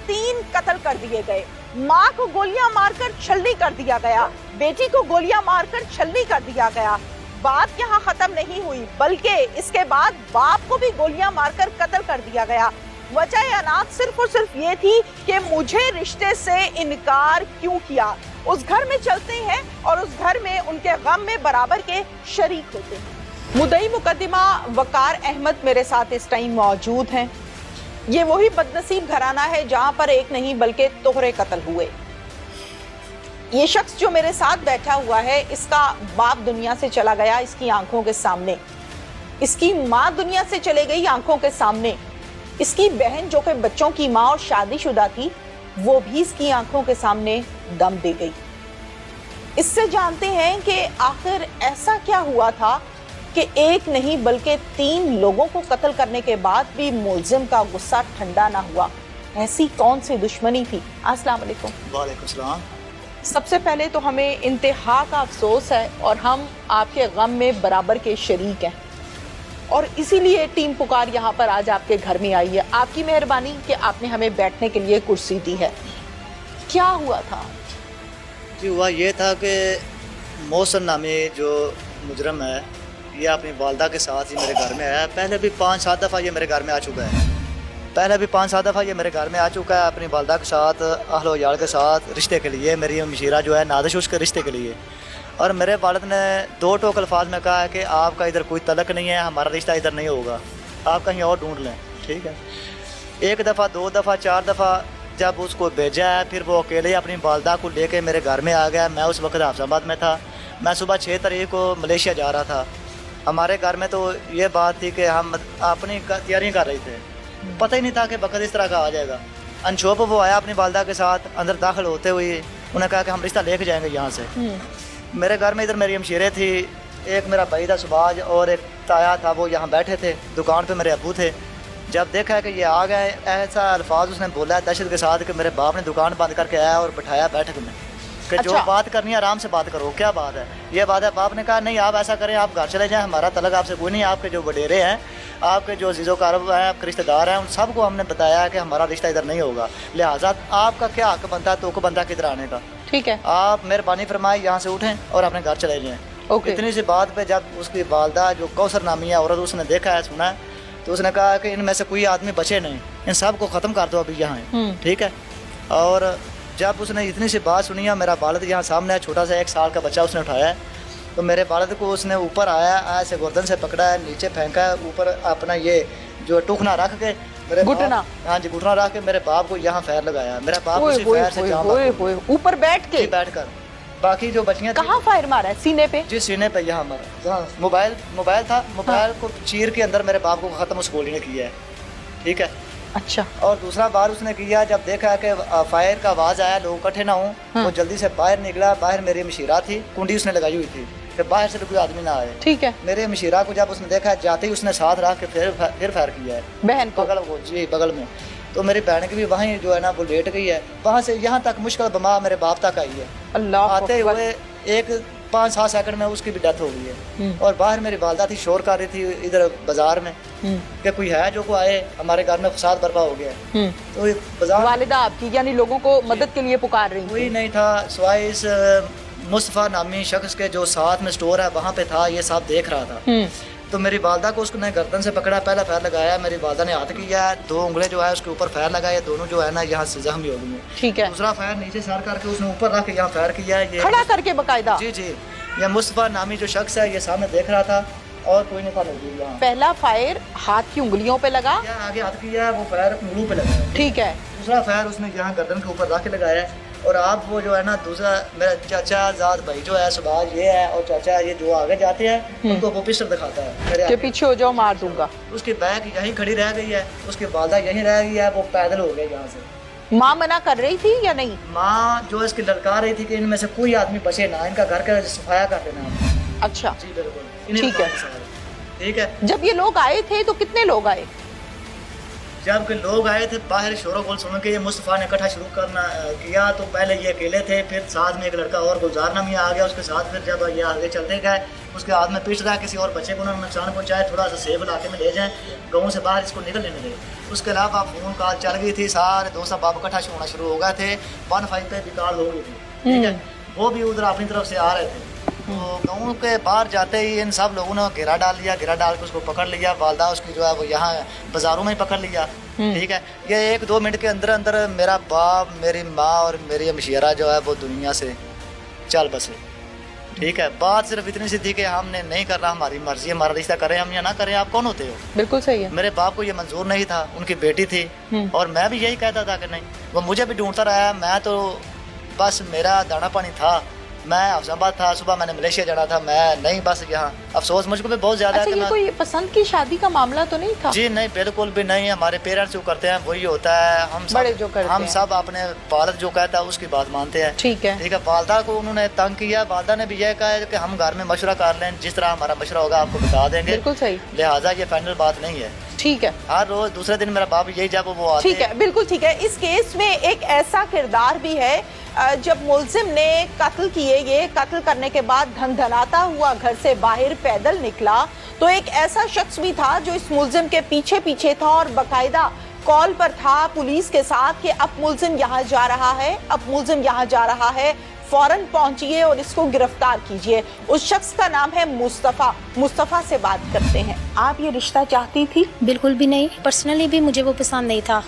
3 कत्ल कर दिए गए। माँ को गोलियां मारकर छलनी कर दिया गया, बेटी को गोलियां मारकर छलनी कर दिया गया। बात यहाँ खत्म नहीं हुई, बल्कि इसके बाद बाप को भी गोलियां मारकर कत्ल कर दिया गया। वजह अनाथ सिर्फ और सिर्फ ये थी कि मुझे रिश्ते से इनकार क्यों किया। उस घर में चलते हैं और उस घर में उनके गम में बराबर के शरीक होते हैं। मुद्दई मुकदमा वकार अहमद मेरे साथ इस टाइम मौजूद हैं। ये वही बदनसीब घराना है जहां पर एक नहीं बल्कि तोहरे कत्ल हुए। ये शख्स जो मेरे साथ बैठा हुआ है, इसका बाप दुनिया से चला गया इसकी आंखों के सामने, इसकी माँ दुनिया से चले गई आंखों के सामने, इसकी बहन जो कि बच्चों की माँ और शादीशुदा थी वो भी इसकी आंखों के सामने दम दे गई। इससे जानते हैं कि आखिर ऐसा क्या हुआ था कि एक नहीं बल्कि 3 लोगों को कत्ल करने के बाद भी मुलजिम का गुस्सा ठंडा ना हुआ। ऐसी कौन सी दुश्मनी थी? अस्सलाम वालेकुम। वालेकुम सलाम। सबसे पहले तो हमें इंतहा का अफसोस है और हम आपके गम में बराबर के शरीक हैं और इसीलिए टीम पुकार यहाँ पर आज आपके घर में आई है। आपकी मेहरबानी कि आपने हमें बैठने के लिए कुर्सी दी है। क्या हुआ था? जी हुआ ये था कि मोहसिन नामी जो मुजरम है ये अपनी वालदा के साथ ही मेरे घर में आया। पहले भी 5-7 दफ़ा ये मेरे घर में आ चुका है। अपनी वालदा के साथ, अहलो याल के साथ रिश्ते के लिए, मेरी मशीरा जो है नादिश उसके रिश्ते के लिए। और मेरे वालिद ने 2 टोक अल्फाज में कहा है कि आपका इधर कोई तलक नहीं है, हमारा रिश्ता इधर नहीं होगा, आप कहीं और ढूंढ लें। ठीक है। 1 दफ़ा, 2 दफ़ा, 4 दफ़ा जब उसको भेजा है, फिर वो अकेले अपनी वालदा को लेके मेरे घर में आ गया। मैं उस वक्त हाफिजाबाद में था। मैं सुबह 6 तारीख को मलेशिया जा रहा था। हमारे घर में तो ये बात थी कि हम अपनी तैयारी कर रहे थे, पता ही नहीं था कि वक्त इस तरह का आ जाएगा। अनशोप वो आया अपनी वालदा के साथ, अंदर दाखिल होते हुए उन्होंने कहा कि हम रिश्ता लेके जाएंगे यहाँ से। मेरे घर में इधर मेरी हमशीरें थी, एक मेरा भाई था सुबाज और एक ताया था, वो यहाँ बैठे थे। दुकान पे मेरे अबू थे। जब देखा है कि ये आ गए, ऐसा अल्फाज उसने बोला है दहशत के साथ कि मेरे बाप ने दुकान बंद करके आया और बिठाया बैठक में कि जो बात करनी है आराम से बात करो। क्या बात है? ये बात है। बाप ने कहा नहीं, आप ऐसा करें, आप घर चले जाएं, हमारा तलक आपसे कोई नहीं। आपके जो वडेरे हैं, आपके जो अजीज़ो कारब हैं, आपके रिश्तेदार हैं, उन सबको हमने बताया कि हमारा रिश्ता इधर नहीं होगा, लिहाजा आपका क्या हक बनता है तो को बनता किधर आने का। ठीक है, आप मेहरबानी फरमाए यहाँ से उठें और अपने घर चले जाएँ। इतनी सी बात पे जब उसकी वालदा जो कौसर नामी है औरत, उसने देखा है, सुना है, तो उसने कहा कि इनमें से कोई आदमी बचे नहीं, इन सब को ख़त्म कर दो अभी यहाँ। ठीक है। और जब उसने इतनी सी बात सुनी है, मेरा वालिद यहाँ सामने है, छोटा सा 1 साल का बच्चा उसने उठाया है, तो मेरे वालिद को उसने ऊपर आया, ऐसे गर्दन से पकड़ा है, नीचे फेंका है, ऊपर अपना ये जो टुकना रख के मेरे घुटना, हाँ जी घुटना रख के मेरे बाप को यहाँ फैर लगाया। मेरा बाप उसी फैर से ऊपर बैठ कर बाकी जो बचियाँ कहाँ फायर मारा है? सीने पे? जी सीने पे यहाँ मारा। मोबाइल था, मोबाइल को चीर के अंदर मेरे बाप को ख़त्म उस गोली ने किया है। ठीक है। अच्छा। और दूसरा बार उसने किया, जब देखा कि फायर का आवाज़ आया, लोग इकट्ठे ना हों, वो जल्दी से बाहर निकला। बाहर मेरी मशीरा थी, कुंडी उसने लगाई हुई थी कि बाहर से कोई आदमी ना आए। ठीक है। मेरे मशीरा को जब उसने देखा, जाते ही उसने साथ रख के फिर फायर किया है बहन को, बगल में। तो मेरी बहन की भी वहीं जो है ना वो लेट गई है। वहाँ से यहाँ तक मुश्किल बमा मेरे बाप तक आई है। अल्लाह आते हुए 5-7 सेकंड में उसकी भी डेथ हो गई है। और बाहर मेरी वालदा थी, शोर कर रही थी इधर बाजार में कि कोई है जो को आए, हमारे घर में फसाद बर्पा हो गया है। तो बाजार वालिदा आपकी यानी लोगों को मदद के लिए पुकार रही, कोई नहीं था सिवाय इस मुस्तफ़ा नामी शख्स के जो साथ में स्टोर है वहाँ पे था। ये सब देख रहा था। तो मेरी वालदा को उसने गर्दन से पकड़ा, पहला फैर लगाया, मेरी वालदा ने हाथ किया, 2 उंगलें जो है उसके ऊपर फैर लगाए, दोनों जो है ना यहाँ से जख्मी हो गई है। ठीक है। दूसरा फैर नीचे सर करके उसने ऊपर रख के यहाँ फैर किया है, ये खड़ा करके बकायदा। जी जी। ये मुस्तफ़ा नामी जो शख्स है ये सामने देख रहा था और कोई नहीं था मौजूद यहाँ। पहला फायर हाथ की उंगलियों पे लगा, आगे हाथ किया, वो फैर उंगलियों पे लगा। ठीक है। दूसरा फैर उसने यहाँ गर्दन के ऊपर रख के लगाया है। और आप वो जो है ना दूसरा मेरा चाचा जाद भाई जो है सुभाष ये है, और चाचा ये जो आगे जाते हैं उनको वो पिस्टल दिखाता है मेरे के पीछे हो जाओ मार दूंगा। उसकी बैग यहीं खड़ी रह गई है, उसकी वालदा यहीं रह गई है, वो पैदल हो गए यहाँ से। माँ मना कर रही थी या नहीं? माँ जो इसकी ललका रही थी कि इनमें से कोई आदमी बचे ना, इनका घर का सफाया कर देना। अच्छा जी बिल्कुल। ठीक है। ठीक है। जब ये लोग आए थे तो कितने लोग आए? जब के लोग आए थे बाहर शोर गोल सुन के ये मुस्तफ़ा ने इकट्ठा शुरू करना किया तो पहले ये अकेले थे, फिर साथ में एक लड़का और गुलजार नामी आ गया उसके साथ। फिर जब ये आगे चलते गए उसके हाथ में पीट रहा किसी और बच्चे को उन्होंने नुकसान पहुँचाया, थोड़ा सा सेफ इलाके में ले जाएँ, गाँव से बाहर इसको निकल लेने दें। उसके अलावा फ़ोन कॉल चल गई थी, सारे दोस्त बाप इकट्ठा होना शुरू हो गए थे, 1-5 पे भी कॉल हो गई थी, ठीक है। वो भी उधर अपनी तरफ से आ रहे थे, तो गाँव के बाहर जाते ही इन सब लोगों ने घेरा डाल लिया, घेरा डाल के उसको पकड़ लिया। वालदा उसकी जो है वो यहाँ बाज़ारों में ही पकड़ लिया, ठीक है। ये 1-2 मिनट के अंदर अंदर मेरा बाप, मेरी माँ और मेरी अमशीरा जो है वो दुनिया से चल बसे, ठीक है। बात सिर्फ इतनी सी थी कि हमने नहीं करना, हमारी मर्जी, हमारा रिश्ता करें हम या ना करें, आप कौन होते हो। बिल्कुल सही है। मेरे बाप को ये मंजूर नहीं था, उनकी बेटी थी और मैं भी यही कहता था कि नहीं, वो मुझे भी ढूंढता रहा। मैं तो बस मेरा दाना पानी था, मैं अफजाबाद था, सुबह मैंने मलेशिया जाना था, मैं नहीं बस यहाँ। अफसोस मुझको भी बहुत ज़्यादा अच्छा, है कि ये कोई पसंद की शादी का मामला तो नहीं था? जी नहीं, बिल्कुल भी नहीं। हमारे पेरेंट्स जो करते हैं वही होता है, हम बड़े जो करते हम हैं। सब अपने वालिद जो कहता है उसकी बात मानते हैं, ठीक है, ठीक है। वालदा को उन्होंने तंग किया, वालदा ने भी यह कहा है कि हम घर में मशवरा कर लें, जिस तरह हमारा मशवरा होगा आपको बता देंगे, बिल्कुल सही, लिहाजा ये फाइनल बात नहीं है, ठीक है। हर रोज दूसरे दिन मेरा बाप यही जब वो आते ठीक है, बिल्कुल ठीक है। इस केस में एक ऐसा किरदार भी है, जब मुलजिम ने कत्ल किए, ये कत्ल करने के बाद धनधनाता हुआ घर से बाहर पैदल निकला, तो एक ऐसा शख्स भी था जो इस मुलजिम के पीछे पीछे था और बाकायदा कॉल पर था पुलिस के साथ कि अब मुलजिम यहाँ जा रहा है, अब मुलजिम यहाँ जा रहा है, फौरन पहुंचिए और इसको गिरफ्तार कीजिए। उस शख्स का नाम है मुस्तफ़ा। मुस्तफ़ा से बात करते हैं। आप ये रिश्ता चाहती थी? बिल्कुल भी नहीं, पर्सनली भी मुझे वो पसंद नहीं था,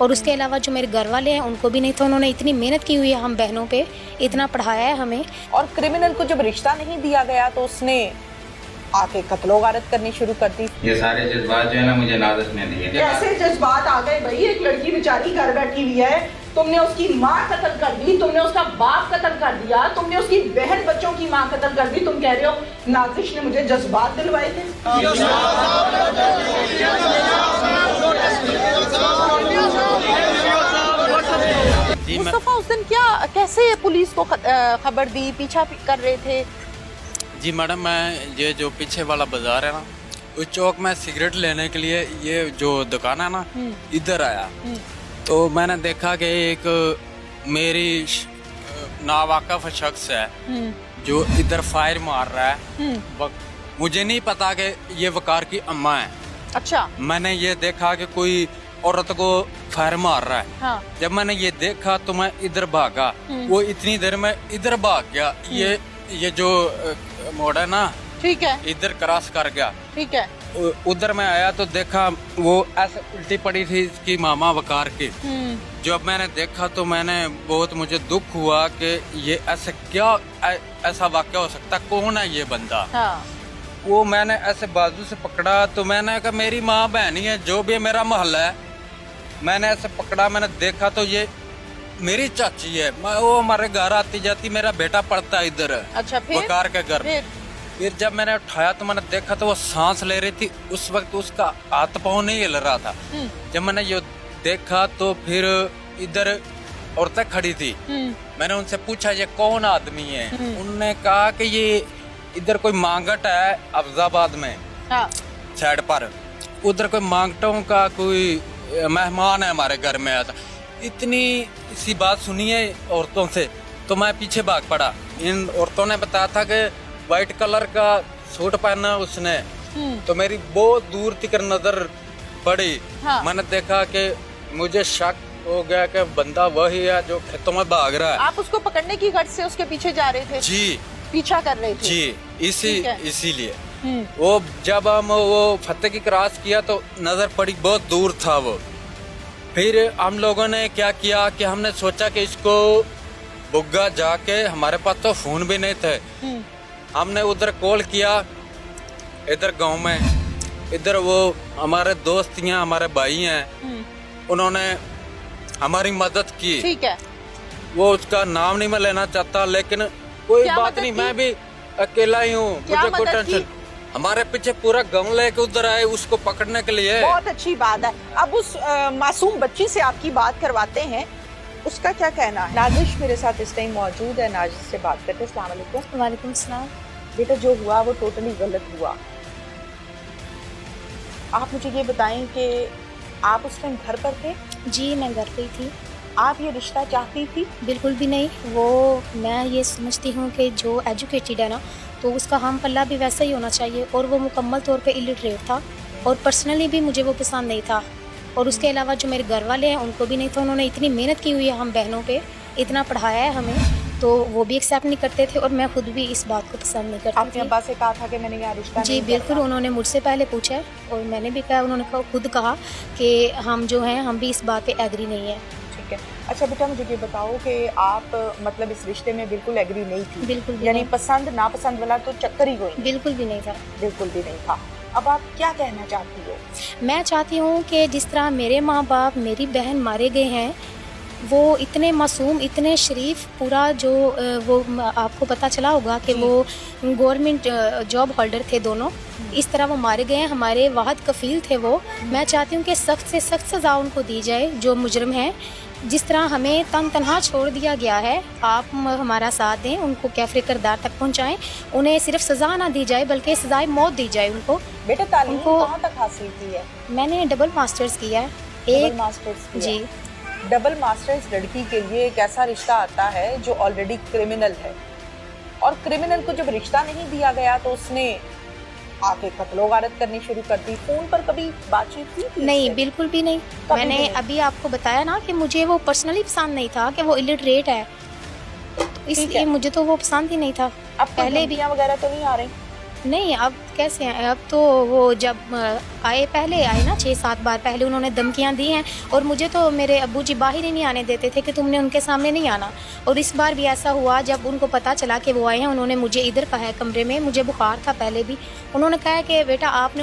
और उसके अलावा जो मेरे घर वाले हैं उनको भी नहीं था। उन्होंने इतनी मेहनत की हुई है हम बहनों पे, इतना पढ़ाया है हमें। और क्रिमिनल को जब रिश्ता नहीं दिया गया तो उसने आके कत्लो गारत करनी शुरू कर दी। ये सारे जज्बात जो है ना मुझे नाज़िश ने दिए। कैसे जज्बात आ गए भाई? एक लड़की बेचारी घर बैठी हुई है, तुमने उसकी माँ कत्ल कर दी, तुमने उसका बाप कत्ल कर दिया, तुमने उसकी बहन बच्चों की माँ कत्ल कर दी। तुम कह रहे हो नाज़िश ने मुझे जज्बात दिलवाए थे। मुस्तफ़ा उस दिन कैसे पुलिस को खबर दी, पीछा कर रहे थे? जी मैडम, मैं ये जो पीछे वाला बाजार है ना, उस चौक में सिगरेट लेने के लिए ये जो दुकान है ना, इधर आया, तो मैंने देखा कि एक मेरी नावाकिफ शख्स है जो इधर फायर मार रहा है। मुझे नहीं पता कि ये वकार की अम्मा है। अच्छा। मैंने ये देखा कि कोई औरत को फायर मार रहा है। हाँ। जब मैंने ये देखा तो मैं इधर भागा, वो इतनी देर में इधर भाग गया। ये जो मोड़ है ना, ठीक है, इधर क्रॉस कर गया, ठीक है। उधर मैं आया तो देखा वो ऐसे उल्टी पड़ी थी इसकी मामा वकार की। जब मैंने देखा तो मैंने बहुत, मुझे दुख हुआ कि ये ऐसे क्या ऐसा वाक़या हो सकता, कौन है ये बंदा। हाँ। वो मैंने ऐसे बाजू से पकड़ा तो मैंने कहा मेरी माँ बहन ही है, जो भी मेरा मोहल्ला है। मैंने ऐसे पकड़ा, मैंने देखा तो ये मेरी चाची है। वो हमारे घर आती जाती, मेरा बेटा पढ़ता है इधर। अच्छा, फिर? वकार के घर। फिर जब मैंने उठाया तो मैंने देखा तो वो सांस ले रही थी। उस वक्त उसका हाथ पाँव नहीं हिल रहा था। जब मैंने ये देखा तो फिर इधर औरतें खड़ी थी। मैंने उनसे पूछा ये कौन आदमी है। उन्होंने कहा कि ये इधर कोई मांगट है अफजाबाद में। हाँ। साइड पर उधर कोई मांगटों का कोई मेहमान है हमारे घर में आया था। इतनी सी बात सुनी है औरतों से तो मैं पीछे भाग पड़ा। इन औरतों ने बताया था कि व्हाइट कलर का सूट पहना उसने, तो मेरी बहुत दूर तक नजर पड़ी। हाँ। मैंने देखा कि मुझे शक हो गया कि बंदा वही है जो खेतों में भाग रहा है। आप उसको पकड़ने की गर्ज से उसके पीछे जा रहे थे? जी, पीछा कर रहे थे जी। इसीलिए वो जब हम वो फतेह की क्रॉस किया तो नजर पड़ी, बहुत दूर था वो। फिर हम लोगों ने क्या किया कि हमने सोचा कि इसको बुग्गा जाके, हमारे पास तो फोन भी नहीं थे, हमने उधर कॉल किया इधर गांव में। इधर वो हमारे दोस्त हैं, हमारे भाई हैं, उन्होंने हमारी मदद की। ठीक है। वो उसका नाम नहीं मैं लेना चाहता, लेकिन कोई बात नहीं, मैं भी अकेला ही हूँ, मुझे कोई टेंशन। हमारे पीछे पूरा गांव लेके उधर आए उसको पकड़ने के लिए। बहुत अच्छी बात है। अब उस मासूम बच्ची से आपकी बात करवाते हैं, उसका क्या कहना है। नाजिश मेरे साथ इस टाइम मौजूद है, नाजिश से बात करते हैं। अस्सलाम वालेकुम। वालेकुम सलाम। बेटा, जो हुआ वो टोटली गलत हुआ। आप मुझे ये बताएं कि आप उस टाइम घर पर थे? जी मैं घर पे ही थी। आप ये रिश्ता चाहती थी? बिल्कुल भी नहीं। वो मैं ये समझती हूँ कि जो एजुकेटेड है ना, तो उसका हम पल्ला भी वैसा ही होना चाहिए, और वो मुकम्मल तौर पे इलिटरेट था, और पर्सनली भी मुझे वो पसंद नहीं था, और उसके अलावा जो मेरे घर वाले हैं उनको भी नहीं था। उन्होंने इतनी मेहनत की हुई है हम बहनों पे, इतना पढ़ाया है हमें, तो वो भी एक्सेप्ट नहीं करते थे, और मैं खुद भी इस बात को पसंद नहीं करती आपने थी। अब्बा से कहा था कि मैंने यहाँ रिश्ता जी नहीं बिल्कुल, करना? उन्होंने मुझसे पहले पूछा है, और मैंने भी कहा, उन्होंने खुद कहा कि हम जो हैं हम भी इस बात पे एग्री नहीं है। ठीक है। अच्छा बेटा, मुझे ये बताओ कि आप मतलब इस रिश्ते में बिल्कुल एग्री नहीं थी? बिल्कुल भी यानी नहीं। पसंद नापसंद वाला तो चक्कर ही कोई नहीं? बिल्कुल भी नहीं था। बिल्कुल भी नहीं था। अब आप क्या कहना चाहती हो? मैं चाहती हूँ कि जिस तरह मेरे माँ बाप, मेरी बहन मारे गए हैं, वो इतने मासूम, इतने शरीफ, पूरा जो आपको पता चला होगा कि जी। वो गवर्नमेंट जॉब होल्डर थे दोनों, इस तरह वो मारे गए हैं। हमारे वाहद कफील थे वो। मैं चाहती हूँ कि सख्त से सख्त सज़ा उनको दी जाए जो मुजरिम हैं। जिस तरह हमें तनहा छोड़ दिया गया है, आप हमारा साथ दें, उनको कैफरे किरदार तक पहुँचाएँ, उन्हें सिर्फ सज़ा ना दी जाए बल्कि सज़ाए मौत दी जाए उनको। बेटा तालीम उनको- कहाँ तक हासिल की है? मैंने डबल मास्टर्स किया है। डबल मास्टर्स किया? जी। डबल मास्टर्स लड़की के लिए एक ऐसा रिश्ता आता है जो ऑलरेडी क्रिमिनल है, और क्रिमिनल को जब रिश्ता नहीं दिया गया तो उसने आके कत्लो गारत करनी शुरू कर दी। फोन पर कभी बातचीत हुई थी? नहीं, इससे? बिल्कुल भी नहीं। कभी मैंने भी नहीं? अभी आपको बताया ना कि मुझे वो पर्सनली पसंद नहीं था, कि वो इलिटरेट है, तो इसलिए मुझे तो वो पसंद ही नहीं था। अब पहले भी धमकियां वगैरह तो नहीं आ रही? नहीं, अब कैसे हैं? अब तो वो जब आए, पहले आए ना 6-7 बार पहले, उन्होंने धमकियां दी हैं, और मुझे तो मेरे अब्बू जी बाहर ही नहीं आने देते थे कि तुमने उनके सामने नहीं आना। और इस बार भी ऐसा हुआ, जब उनको पता चला कि वो आए हैं, उन्होंने मुझे इधर कहा है कमरे में, मुझे बुखार था पहले भी, उन्होंने कहा कि बेटा आपने